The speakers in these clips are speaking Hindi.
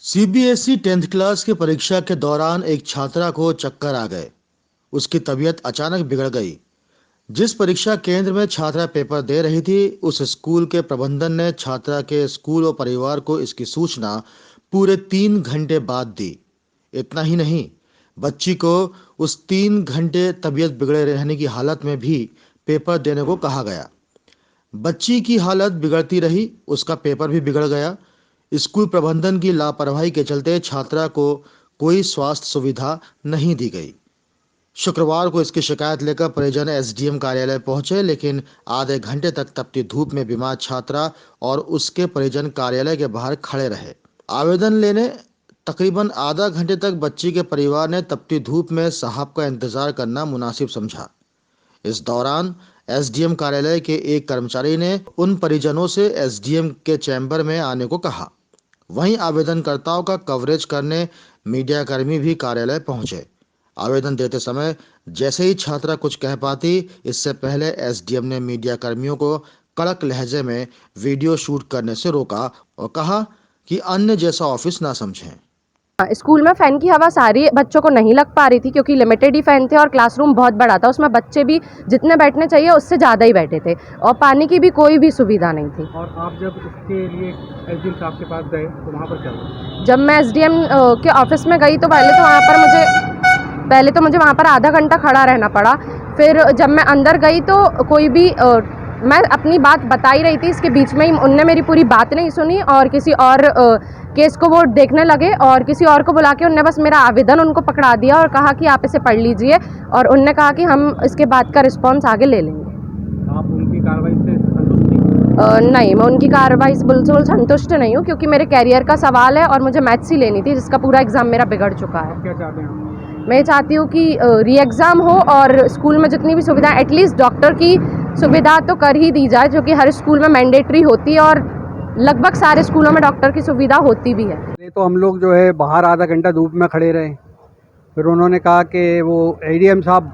सीबीएसई 10th क्लास की परीक्षा के दौरान एक छात्रा को चक्कर आ गए। उसकी तबीयत अचानक बिगड़ गई। जिस परीक्षा केंद्र में छात्रा पेपर दे रही थी, उस स्कूल के प्रबंधन ने छात्रा के स्कूल और परिवार को इसकी सूचना पूरे 3 घंटे बाद दी। इतना ही नहीं, बच्ची को उस 3 घंटे तबीयत बिगड़े रहने की हालत में भी पेपर देने को कहा गया। बच्ची की हालत बिगड़ती रही, उसका पेपर भी बिगड़ गया। स्कूल प्रबंधन की लापरवाही के चलते छात्रा को कोई स्वास्थ्य सुविधा नहीं दी गई। शुक्रवार को इसकी शिकायत लेकर परिजन एसडीएम कार्यालय पहुंचे, लेकिन आधे घंटे तक तपती धूप में बीमार छात्रा और उसके परिजन कार्यालय के बाहर खड़े रहे। आवेदन लेने तकरीबन आधा घंटे तक बच्ची के परिवार ने तपती धूप में साहब का इंतजार करना मुनासिब समझा। इस दौरान एसडीएम कार्यालय के एक कर्मचारी ने उन परिजनों से एसडीएम के चैम्बर में आने को कहा। वहीं आवेदनकर्ताओं का कवरेज करने मीडियाकर्मी भी कार्यालय पहुंचे। आवेदन देते समय जैसे ही छात्रा कुछ कह पाती, इससे पहले एसडीएम ने मीडियाकर्मियों को कड़क लहजे में वीडियो शूट करने से रोका और कहा कि अन्य जैसा ऑफिस ना समझें। स्कूल में फ़ैन की हवा सारी बच्चों को नहीं लग पा रही थी क्योंकि लिमिटेड ही फ़ैन थे और क्लासरूम बहुत बड़ा था। उसमें बच्चे भी जितने बैठने चाहिए उससे ज़्यादा ही बैठे थे और पानी की भी कोई भी सुविधा नहीं थी। और आप जब इसके लिए एसडीएम साहब के पास गए तो वहाँ पर क्या हुआ? जब मैं एसडीएम के ऑफिस में गई तो पहले तो मुझे वहाँ पर आधा घंटा खड़ा रहना पड़ा। फिर जब मैं अंदर गई तो कोई भी मैं अपनी बात बता ही रही थी, इसके बीच में ही उनने मेरी पूरी बात नहीं सुनी और किसी और केस को वो देखने लगे और किसी और को बुला के उनने बस मेरा आवेदन उनको पकड़ा दिया और कहा कि आप इसे पढ़ लीजिए और उनने कहा कि हम इसके बाद का रिस्पॉन्स आगे ले लेंगे। आप उनकी कार्रवाई से संतुष्ट नहीं? नहीं, मैं उनकी कार्रवाई से बिल्कुल संतुष्ट नहीं हूँ क्योंकि मेरे कैरियर का सवाल है और मुझे मैथ्स ही लेनी थी जिसका पूरा एग्ज़ाम मेरा बिगड़ चुका है। क्या चाहते हैं आप? मैं चाहती हूँ कि री एग्ज़ाम हो और स्कूल में जितनी भी सुविधा, एटलीस्ट डॉक्टर की सुविधा तो कर ही दी जाए जो कि हर स्कूल में मैंडेटरी होती है और लगभग सारे स्कूलों में डॉक्टर की सुविधा होती भी है। पहले तो हम लोग जो है बाहर आधा घंटा धूप में खड़े रहे। फिर उन्होंने कहा कि वो एडीएम साहब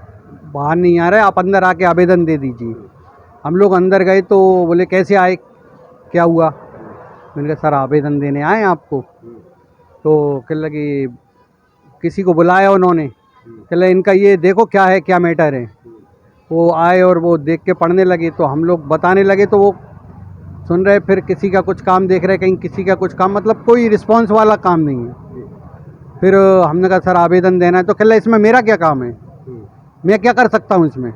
बाहर नहीं आ रहे, आप अंदर आके आवेदन दे दीजिए। हम लोग अंदर गए तो बोले कैसे आए, क्या हुआ? मैंने कहा सर आवेदन देने आए हैं आपको। तो कहने लगी किसी को बुलाया उन्होंने, कहले इनका ये देखो क्या है, क्या मैटर है। वो आए और वो देख के पढ़ने लगे तो हम लोग बताने लगे तो वो सुन रहे, फिर किसी का कुछ काम देख रहे, कहीं किसी का कुछ काम, मतलब कोई रिस्पांस वाला काम नहीं है। फिर हमने कहा सर आवेदन देना है, तो कहला इसमें मेरा क्या काम है, मैं क्या कर सकता हूँ इसमें?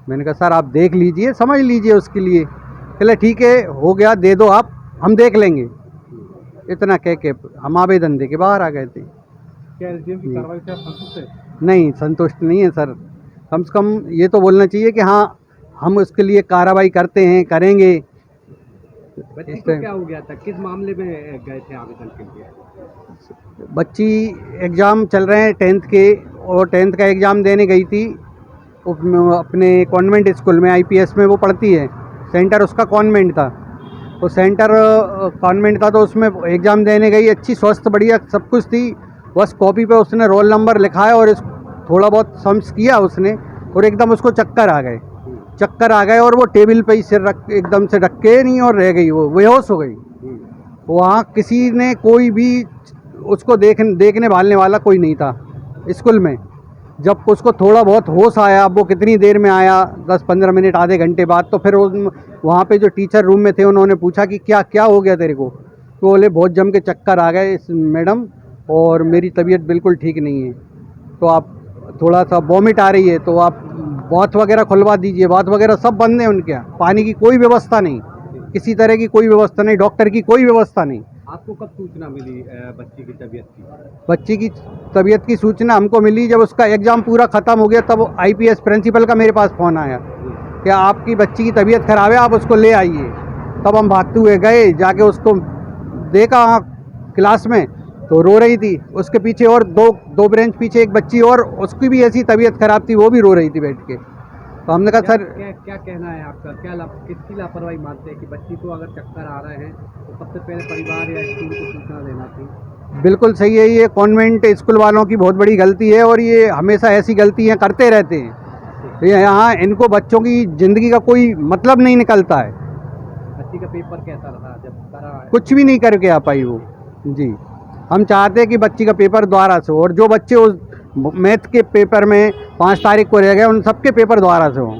मैंने कहा सर आप देख लीजिए, समझ लीजिए उसके लिए। कहले ठीक है, हो गया, दे दो आप, हम देख लेंगे। इतना कह के हम आवेदन दे के बाहर आ गए थे। क्या एसडीएम की कार्रवाई से आप संतुष्ट हैं? नहीं, संतुष्ट नहीं है सर। कम से कम ये तो बोलना चाहिए कि हाँ हम उसके लिए कार्रवाई करते हैं, करेंगे। बच्ची को क्या हो गया था, किस मामले में गए थे आवेदन के लिए? बच्ची एग्ज़ाम चल रहे हैं 10th के, और 10th का एग्ज़ाम देने गई थी अपने कॉन्वेंट स्कूल में, आईपीएस में वो पढ़ती है। सेंटर उसका कॉन्वेंट था, तो सेंटर कॉन्वेंट था, तो उसमें एग्ज़ाम देने गई, अच्छी स्वस्थ बढ़िया सब कुछ थी। बस कॉपी पे उसने रोल नंबर लिखा है और थोड़ा बहुत सम्स किया उसने, और एकदम उसको चक्कर आ गए और वो टेबल पे ही सिर रख एकदम से रख के नहीं, और रह गई, वो बेहोश हो गई। वहाँ किसी ने कोई भी उसको देखने भालने वाला कोई नहीं था स्कूल में। जब उसको थोड़ा बहुत होश आया, अब वो कितनी देर में आया, 10-15 मिनट आधे घंटे बाद, तो फिर वहाँ पे जो टीचर रूम में थे उन्होंने पूछा कि क्या क्या हो गया तेरे को? तो बोले बहुत जम के चक्कर आ गए मैडम, और मेरी तबीयत बिल्कुल ठीक नहीं है, तो आप थोड़ा सा वॉमिट आ रही है, तो आप बाथ वगैरह खुलवा दीजिए। बाथ वगैरह सब बंद है उनके यहाँ, पानी की कोई व्यवस्था नहीं, किसी तरह की कोई व्यवस्था नहीं, डॉक्टर की कोई व्यवस्था नहीं। आपको कब सूचना मिली बच्ची की तबीयत की? बच्ची की तबीयत की सूचना हमको मिली जब उसका एग्ज़ाम पूरा ख़त्म हो गया, तब आईपीएस प्रिंसिपल का मेरे पास फ़ोन आया कि आपकी बच्ची की तबीयत ख़राब है, आप उसको ले आइए। तब हम भागते हुए गए, जाके उसको देखा क्लास में तो रो रही थी। उसके पीछे और दो ब्रेंच पीछे एक बच्ची और, उसकी भी ऐसी तबीयत ख़राब थी, वो भी रो रही थी बैठ के। तो हमने कहा सर क्या कहना है आपका, किसकी लापरवाही मानते हैं कि बच्ची को अगर चक्कर आ रहे हैं तो सबसे पहले परिवार या स्कूल को सूचना देना थी? बिल्कुल सही है, ये कॉन्वेंट स्कूल वालों की बहुत बड़ी गलती है, और ये हमेशा ऐसी गलतियाँ करते रहते हैं। यहाँ इनको बच्चों की ज़िंदगी का कोई मतलब नहीं निकलता है। बच्ची का पेपर कैसा रहा जब करा? कुछ भी नहीं करके आ पाई वो जी। हम चाहते हैं कि बच्ची का पेपर दोबारा से हो, और जो बच्चे उस मैथ के पेपर में 5 तारीख को रह गए उन सबके पेपर दोबारा से हों।